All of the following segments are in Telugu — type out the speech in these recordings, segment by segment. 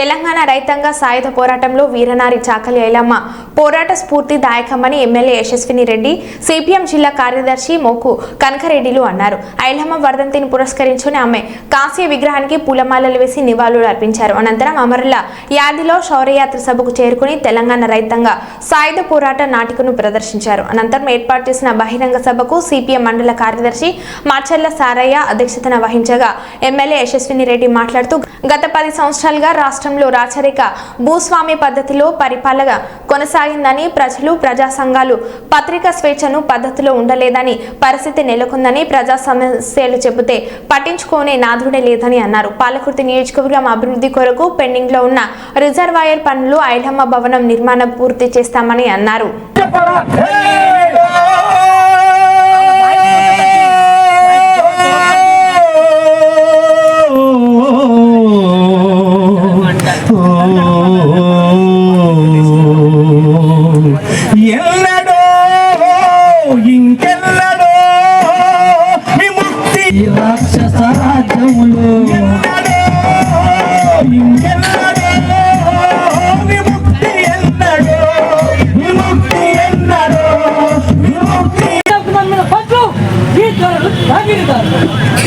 తెలంగాణ రైతాంగ సాయుధ పోరాటంలో వీరనారి చాకలి ఐలమ్మ పోరాట స్ఫూర్తిదాయకమని ఎమ్మెల్యే యశస్విని రెడ్డి సిపిఎం జిల్లా కార్యదర్శి మోకు కనకరెడ్డిలు అన్నారు. ఐలమ్మ వర్ధంతిని పురస్కరించుకుని ఆమె కాంస్య విగ్రహానికి పూలమాలలు వేసి నివాళులు అర్పించారు. అనంతరం అమరుల యాదిలో శౌర్యయాత్ర సభకు చేరుకుని తెలంగాణ రైతాంగ సాయుధ పోరాట నాటికను ప్రదర్శించారు. అనంతరం ఏర్పాటు చేసిన బహిరంగ సభకు సిపిఎం మండల కార్యదర్శి మార్చల్ల సారయ్య అధ్యక్షతన వహించగా ఎమ్మెల్యే యశస్విని రెడ్డి మాట్లాడుతూ గత 10 సంవత్సరాలుగా రాష్ట్రంలో రాచరిక భూస్వామ్య పద్ధతిలో పరిపాలన కొనసాగిందని, ప్రజలు ప్రజా సంఘాలు పత్రికా స్వేచ్ఛను పద్ధతిలో ఉండలేదని, పరిస్థితి నెలకొందని, ప్రజా సమస్యలు చెబితే పట్టించుకోనే నాథుడే లేదని అన్నారు. పాలకుర్తి నియోజకవర్గం అభివృద్ధి కొరకు పెండింగ్ లో ఉన్న రిజర్వాయర్ పనులు, ఐలమ్మ భవనం నిర్మాణం పూర్తి చేస్తామని అన్నారు. రాక్షస రాజ్యములో విముక్తి ఎన్నడో విముక్తి ఎన్నడో విముక్తి పట్లు ఈ ధరలు తాగిరిదారు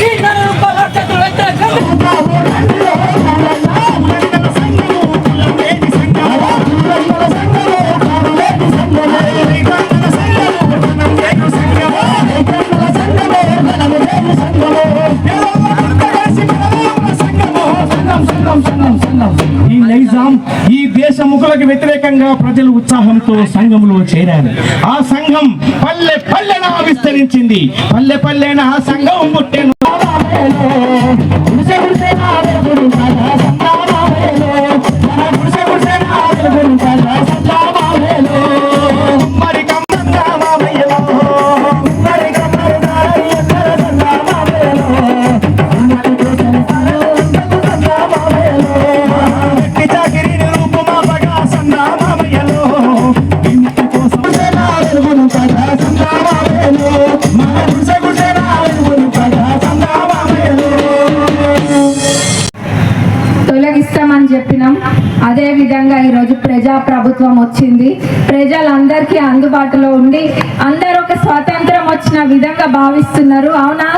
ఈ ధరలు రాక్షసులు ఈ నైజాం ఈ దేశ ముఖులకు వ్యతిరేకంగా ప్రజలు ఉత్సాహంతో సంఘంలో చేరారు. ఆ సంఘం పల్లె పల్లెన విస్తరించింది. పల్లె పల్లెన ఆ సంఘం పుట్టెను. తొలగిస్తామని చెప్పినాం. అదే విధంగా ఈరోజు ప్రజా ప్రభుత్వం వచ్చింది. ప్రజలందరికీ అందుబాటులో ఉండి అందరూ ఒక స్వాతంత్రం వచ్చిన విధంగా భావిస్తున్నారు. అవునా?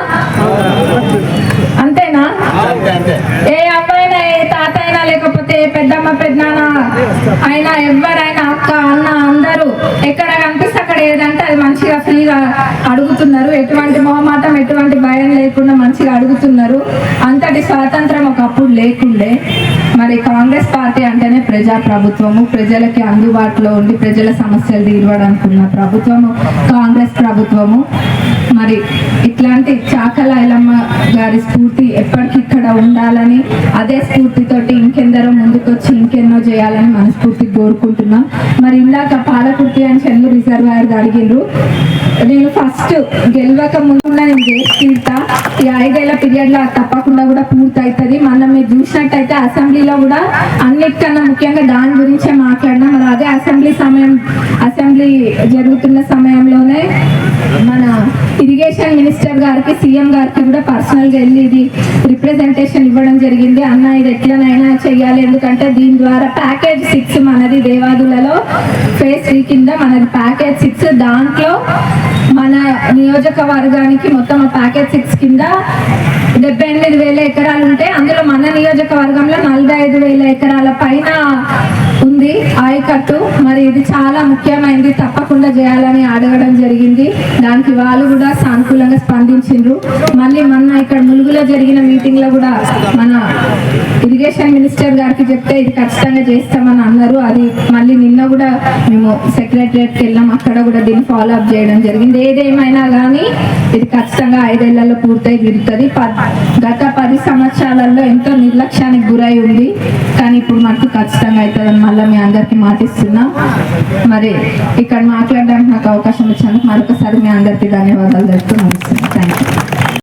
అంతేనా? ఏ అబ్బాయినా, ఏ తాత అయినా, లేకపోతే ఏ పెద్దమ్మ పెద్దనాన్న అయినా, ఎవరైనా అక్క అన్న అందరూ ఎక్కడ కనిపిస్తే అక్కడ ఏదంటే అది మంచిగా ఫ్రీగా అడుగుతున్నారు. ఎటువంటి మొహమాటం, ఎటువంటి భయం లేకుండా మంచిగా అడుగుతున్నారు. అంతటి స్వాతంత్రం ఒకప్పుడు లేకుండే. మరి కాంగ్రెస్ పార్టీ అంటేనే ప్రజా ప్రభుత్వము, ప్రజలకి అందుబాటులో ఉండి ప్రజల సమస్యలు తీర్చడానికి ఉన్న ప్రభుత్వము కాంగ్రెస్ ప్రభుత్వము. మరి ఇట్లాంటి చాకలి ఐలమ్మ గారి స్ఫూర్తి ఎప్పటికిక్కడ ఉండాలని, అదే స్ఫూర్తితోటి ఇంకెందరో ముందుకొచ్చి ఇంకెన్నో చేయాలని మనస్ఫూర్తిగా కోరుకుంటున్నాం. మరి ఇందాక పాలకుర్తి అని చెందు రిజర్వాయర్ అడిగిండ్రు. నేను ఫస్ట్ గెలవక ముందు నేను చేసి తీరుతా. ఈ 5 ఏళ్ల పీరియడ్ లో తప్పకుండా కూడా పూర్తి అవుతుంది. మనం మీరు చూసినట్టయితే అసెంబ్లీలో కూడా అన్నిటికన్నా ముఖ్యంగా దాని గురించే మాట్లాడినా. మరి అదే అసెంబ్లీ జరుగుతున్న సమయంలోనే మన ఇరిగేషన్ మినిస్టర్ గారికి, సీఎం గారికి కూడా పర్సనల్ గా వెళ్ళి ఇది రిప్రజెంటేషన్ ఇవ్వడం జరిగింది. అన్న ఇది ఎట్లనైనా చెయ్యాలి, ఎందుకంటే దీని ద్వారా ప్యాకేజ్ 6 మనది దేవాదులలో ఫేజ్ 3 కింద మనది ప్యాకేజ్ 6. దాంట్లో మన నియోజకవర్గానికి మొత్తం ప్యాకేజ్ 6 కింద 78,000 ఎకరాలు ఉంటే అందులో మన నియోజకవర్గంలో 45,000 ఎకరాల పైన ఉంది ఆయకట్టు. మరి ఇది చాలా ముఖ్యమైనది, తప్పకుండా చేయాలని అడగడం జరిగింది. దానికి వాళ్ళు కూడా సానుకూలంగా స్పందించిండ్రు. మళ్ళీ మొన్న ఇక్కడ ములుగులో జరిగిన మీటింగ్ లో కూడా మన ఇరిగేషన్ మినిస్టర్ గారికి చెప్తే ఇది ఖచ్చితంగా చేస్తామని అన్నారు. అది మళ్ళీ నిన్న కూడా మేము సెక్రటరియట్కి వెళ్ళాం, అక్కడ కూడా దీన్ని ఫాలో అప్ చేయడం జరిగింది. ఏదేమైనా కానీ ఇది ఖచ్చితంగా 5 ఏళ్లలో పూర్తయి తీరుతుంది. గత 10 సంవత్సరాలలో ఎంతో నిర్లక్ష్యానికి గురై ఉంది, కానీ ఇప్పుడు మనకు ఖచ్చితంగా అవుతుందని మళ్ళీ మీ అందరికీ మాటిస్తున్నా. మరి ఇక్కడ మాట్లాడడానికి నాకు అవకాశం ఇచ్చినందుకు మరొకసారి మీ అందరికీ ధన్యవాదాలు తెలుపుతూ ముగిస్తున్నాను. Thank you.